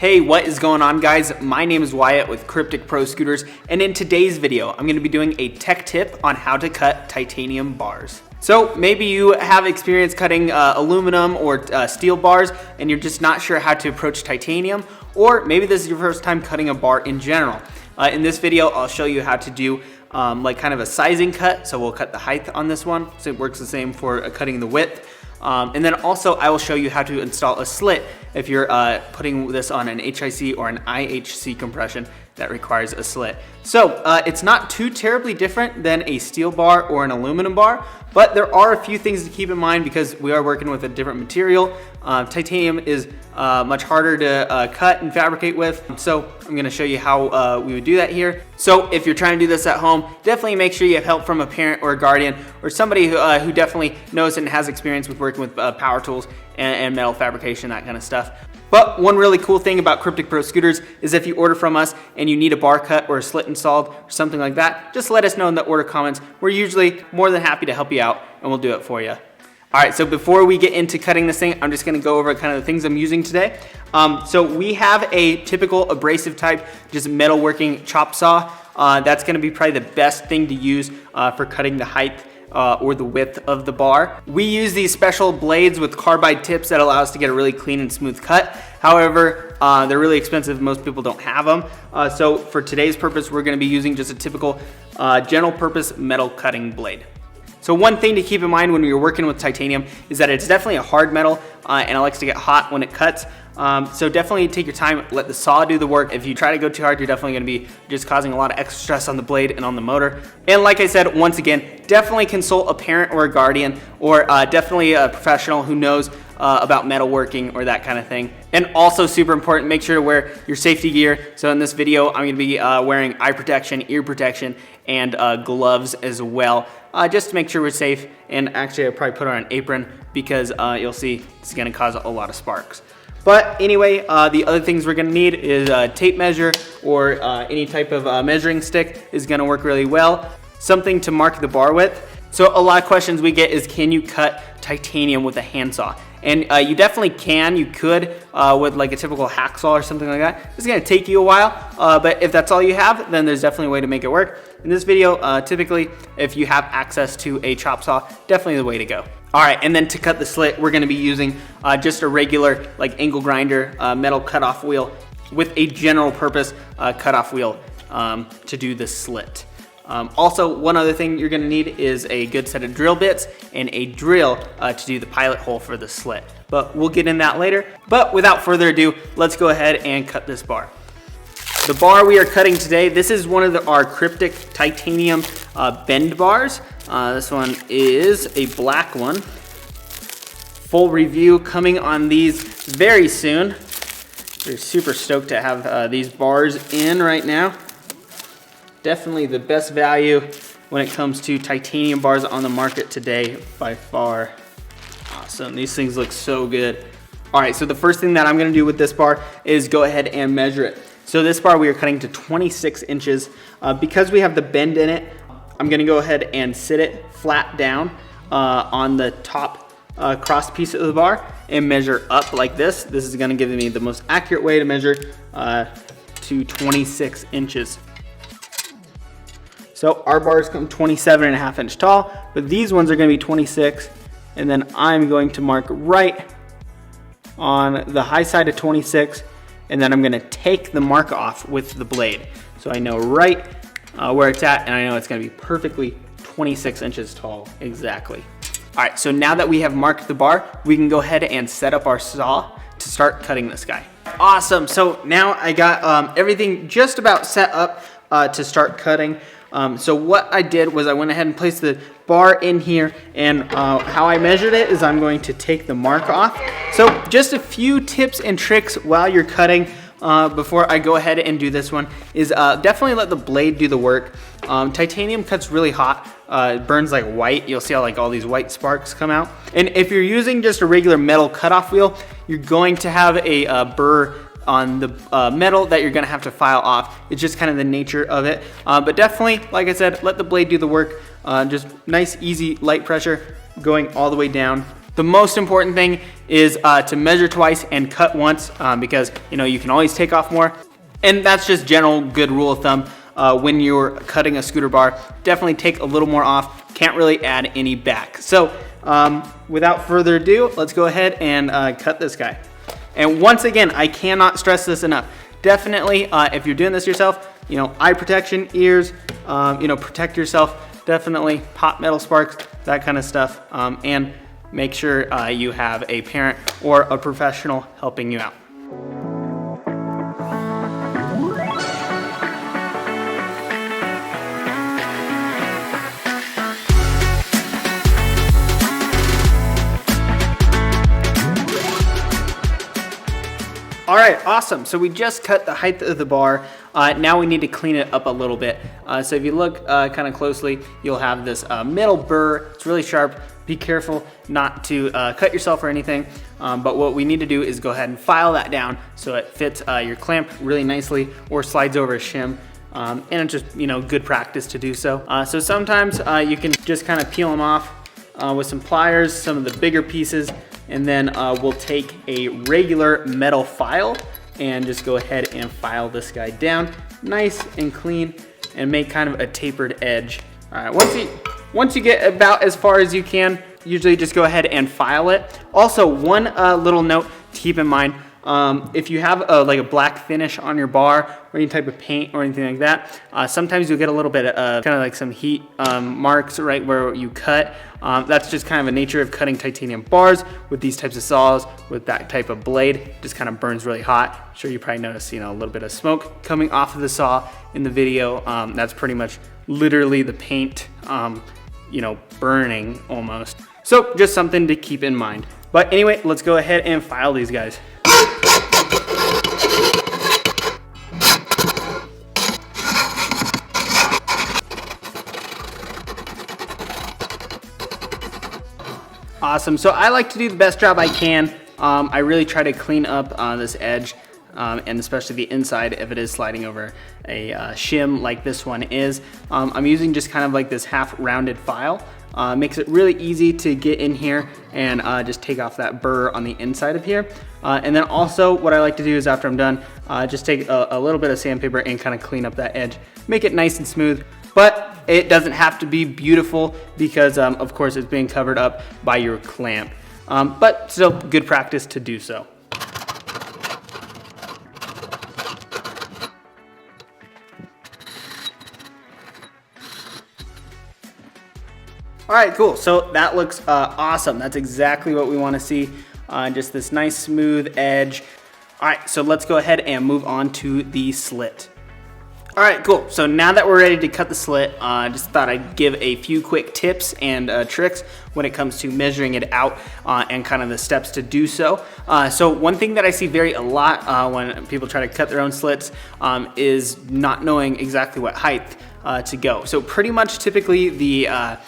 Hey, what is going on, guys? My name is Wyatt with Kryptic Pro Scooters, and in today's video, I'm going to be doing a tech tip on how to cut titanium bars. So maybe you have experience cutting aluminum or steel bars, and you're just not sure how to approach titanium, or maybe this is your first time cutting a bar in general. In this video, I'll show you how to do like kind of a sizing cut. So we'll cut the height on this one, so it works the same for cutting the width. And then also I will show you how to install a slit if you're putting this on an HIC or an IHC compression that requires a slit. So it's not too terribly different than a steel bar or an aluminum bar, but there are a few things to keep in mind because we are working with a different material. Titanium is much harder to cut and fabricate with. So I'm gonna show you how we would do that here. So if you're trying to do this at home, definitely make sure you have help from a parent or a guardian or somebody who definitely knows and has experience with working with power tools and metal fabrication, that kind of stuff. But one really cool thing about Kryptic Pro Scooters is if you order from us and you need a bar cut or a slit installed or something like that, just let us know in the order comments. We're usually more than happy to help you out and we'll do it for you. All right, so before we get into cutting this thing, I'm just gonna go over kind of the things I'm using today. So we have a typical abrasive type, just metalworking chop saw. That's gonna be probably the best thing to use for cutting the height or the width of the bar. We use these special blades with carbide tips that allow us to get a really clean and smooth cut. However, they're really expensive. Most people don't have them. So for today's purpose, we're gonna be using just a typical general purpose metal cutting blade. So one thing to keep in mind when you're working with titanium is that it's definitely a hard metal and it likes to get hot when it cuts. So definitely take your time, let the saw do the work. If you try to go too hard, you're definitely gonna be just causing a lot of extra stress on the blade and on the motor. And like I said, once again, definitely consult a parent or a guardian or definitely a professional who knows about metalworking or that kind of thing. And also super important, make sure to wear your safety gear. So in this video, I'm gonna be wearing eye protection, ear protection, and gloves as well, just to make sure we're safe. And actually I'll probably put on an apron because you'll see it's gonna cause a lot of sparks. But anyway, the other things we're gonna need is a tape measure or any type of measuring stick is gonna work really well. Something to mark the bar width. So a lot of questions we get is, can you cut titanium with a handsaw? And you definitely can, you could with like a typical hacksaw or something like that. It's gonna take you a while, but if that's all you have, then there's definitely a way to make it work. In this video, typically, if you have access to a chop saw, definitely the way to go. All right, and then to cut the slit, we're gonna be using just a regular like angle grinder metal cutoff wheel with a general purpose cutoff wheel to do the slit. Also, one other thing you're gonna need is a good set of drill bits and a drill to do the pilot hole for the slit. But we'll get in that later. But without further ado, let's go ahead and cut this bar. The bar we are cutting today, this is one of our Kryptic Titanium bend bars. This one is a black one. Full review coming on these very soon. We're super stoked to have these bars in right now. Definitely the best value when it comes to titanium bars on the market today by far. Awesome, these things look so good. All right, so the first thing that I'm gonna do with this bar is go ahead and measure it. So this bar we are cutting to 26 inches. Because we have the bend in it, I'm gonna go ahead and sit it flat down on the top cross piece of the bar and measure up like this. This is gonna give me the most accurate way to measure to 26 inches. So our bars come 27.5 inch tall, but these ones are gonna be 26, and then I'm going to mark right on the high side of 26, and then I'm gonna take the mark off with the blade. So I know right where it's at, and I know it's gonna be perfectly 26 inches tall, exactly. All right, so now that we have marked the bar, we can go ahead and set up our saw to start cutting this guy. Awesome, so now I got everything just about set up to start cutting. So what I did was I went ahead and placed the bar in here, and how I measured it is I'm going to take the mark off. So just a few tips and tricks while you're cutting before I go ahead and do this one is definitely let the blade do the work. Titanium cuts really hot, it burns like white. You'll see how like all these white sparks come out. And if you're using just a regular metal cutoff wheel, you're going to have a burr on the metal that you're gonna have to file off. It's just kind of the nature of it. But definitely, like I said, let the blade do the work. Just nice, easy, light pressure going all the way down The most important thing is to measure twice and cut once, because you can always take off more. And that's just general good rule of thumb. When you're cutting a scooter bar, definitely take a little more off. Can't really add any back. So without further ado, let's go ahead and cut this guy. And once again, I cannot stress this enough. Definitely, if you're doing this yourself, eye protection, ears, protect yourself. Definitely pop metal sparks, that kind of stuff. And make sure you have a parent or a professional helping you out. All right, awesome. So we just cut the height of the bar. Now we need to clean it up a little bit. So if you look kind of closely, you'll have this metal burr. It's really sharp. Be careful not to cut yourself or anything. But what we need to do is go ahead and file that down so it fits your clamp really nicely or slides over a shim. And it's just, good practice to do so. So sometimes you can just kind of peel them off with some pliers, some of the bigger pieces, and then we'll take a regular metal file and just go ahead and file this guy down nice and clean and make kind of a tapered edge. All right, once you get about as far as you can, usually just go ahead and file it. Also, one little note to keep in mind, if you have like a black finish on your bar or any type of paint or anything like that, sometimes you'll get a little bit of kind of like some heat marks right where you cut. That's just kind of a nature of cutting titanium bars with these types of saws with that type of blade. Just kind of burns really hot. I'm sure you probably noticed, a little bit of smoke coming off of the saw in the video. That's pretty much literally the paint, burning almost. So just something to keep in mind. But anyway, let's go ahead and file these guys. Awesome, so I like to do the best job I can. I really try to clean up this edge, and especially the inside if it is sliding over a shim like this one is. I'm using just kind of like this half rounded file. Makes it really easy to get in here and just take off that burr on the inside of here. And then also what I like to do is after I'm done, just take a little bit of sandpaper and kind of clean up that edge. Make it nice and smooth, but it doesn't have to be beautiful because of course it's being covered up by your clamp. But still good practice to do so. All right, cool. So that looks awesome. That's exactly what we want to see. Just this nice smooth edge. All right, so let's go ahead and move on to the slit. All right, cool. So now that we're ready to cut the slit, just thought I'd give a few quick tips and tricks when it comes to measuring it out and kind of the steps to do so. So one thing that I see a lot when people try to cut their own slits is not knowing exactly what height to go. So pretty much typically the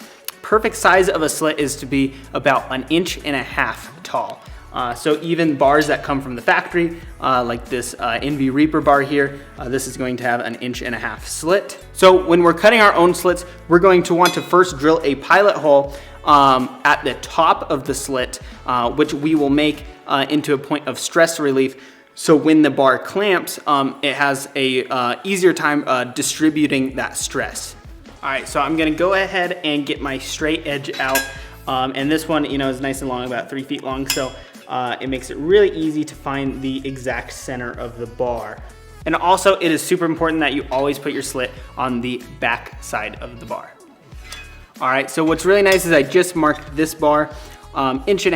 perfect size of a slit is to be about 1.5 inches tall. So even bars that come from the factory, like this Envy Reaper bar here, this is going to have 1.5 inch slit. So when we're cutting our own slits, we're going to want to first drill a pilot hole at the top of the slit, which we will make into a point of stress relief. So when the bar clamps, it has a easier time distributing that stress. All right, so I'm gonna go ahead and get my straight edge out. And this one, is nice and long, about 3 feet long. So it makes it really easy to find the exact center of the bar. And also it is super important that you always put your slit on the back side of the bar. All right, so what's really nice is I just marked this bar 1.5 inches,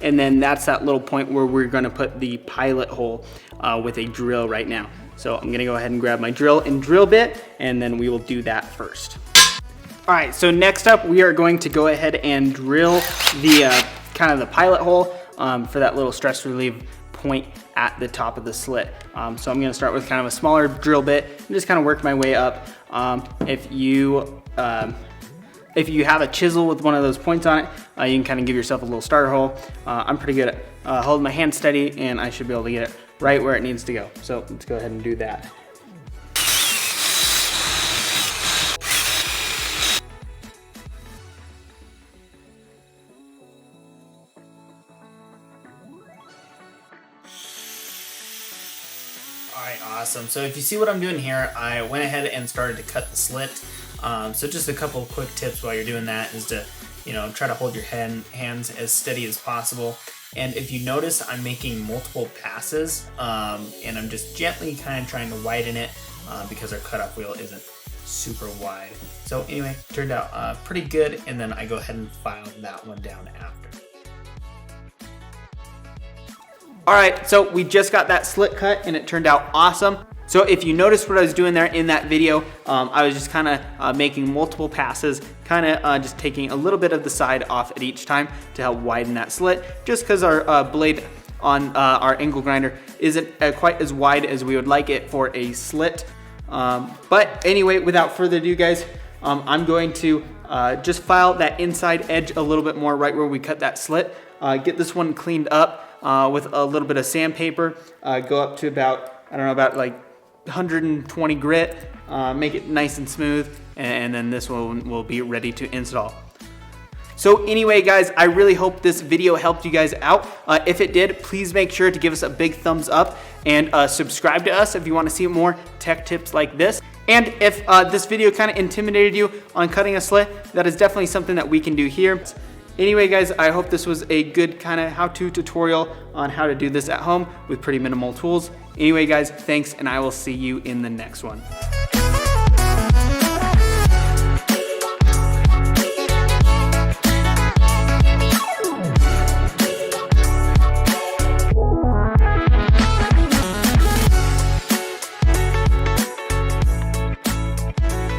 and then that's that little point where we're gonna put the pilot hole with a drill right now. So I'm gonna go ahead and grab my drill and drill bit, and then we will do that first. All right, so next up we are going to go ahead and drill the kind of the pilot hole for that little stress relief point at the top of the slit. So I'm gonna start with kind of a smaller drill bit and just kind of work my way up. If you have a chisel with one of those points on it, you can kind of give yourself a little starter hole. I'm pretty good at holding my hand steady, and I should be able to get it right where it needs to go. So let's go ahead and do that. Awesome. So if you see what I'm doing here, I went ahead and started to cut the slit. So just a couple of quick tips while you're doing that is to, try to hold your hands as steady as possible. And if you notice, I'm making multiple passes, and I'm just gently kind of trying to widen it because our cutoff wheel isn't super wide. So anyway, turned out pretty good, and then I go ahead and file that one down after. All right, so we just got that slit cut and it turned out awesome. So if you noticed what I was doing there in that video, I was just kind of making multiple passes, kind of just taking a little bit of the side off at each time to help widen that slit, just because our blade on our angle grinder isn't quite as wide as we would like it for a slit. But anyway, without further ado, guys, I'm going to just file that inside edge a little bit more right where we cut that slit, get this one cleaned up with a little bit of sandpaper, go up to about, I don't know, about like 120 grit, make it nice and smooth, and then this one will be ready to install. So anyway, guys, I really hope this video helped you guys out. If it did, please make sure to give us a big thumbs up and subscribe to us if you want to see more tech tips like this. And if this video kind of intimidated you on cutting a slit, that is definitely something that we can do here. Anyway, guys, I hope this was a good kind of how-to tutorial on how to do this at home with pretty minimal tools. Anyway, guys, thanks, and I will see you in the next one.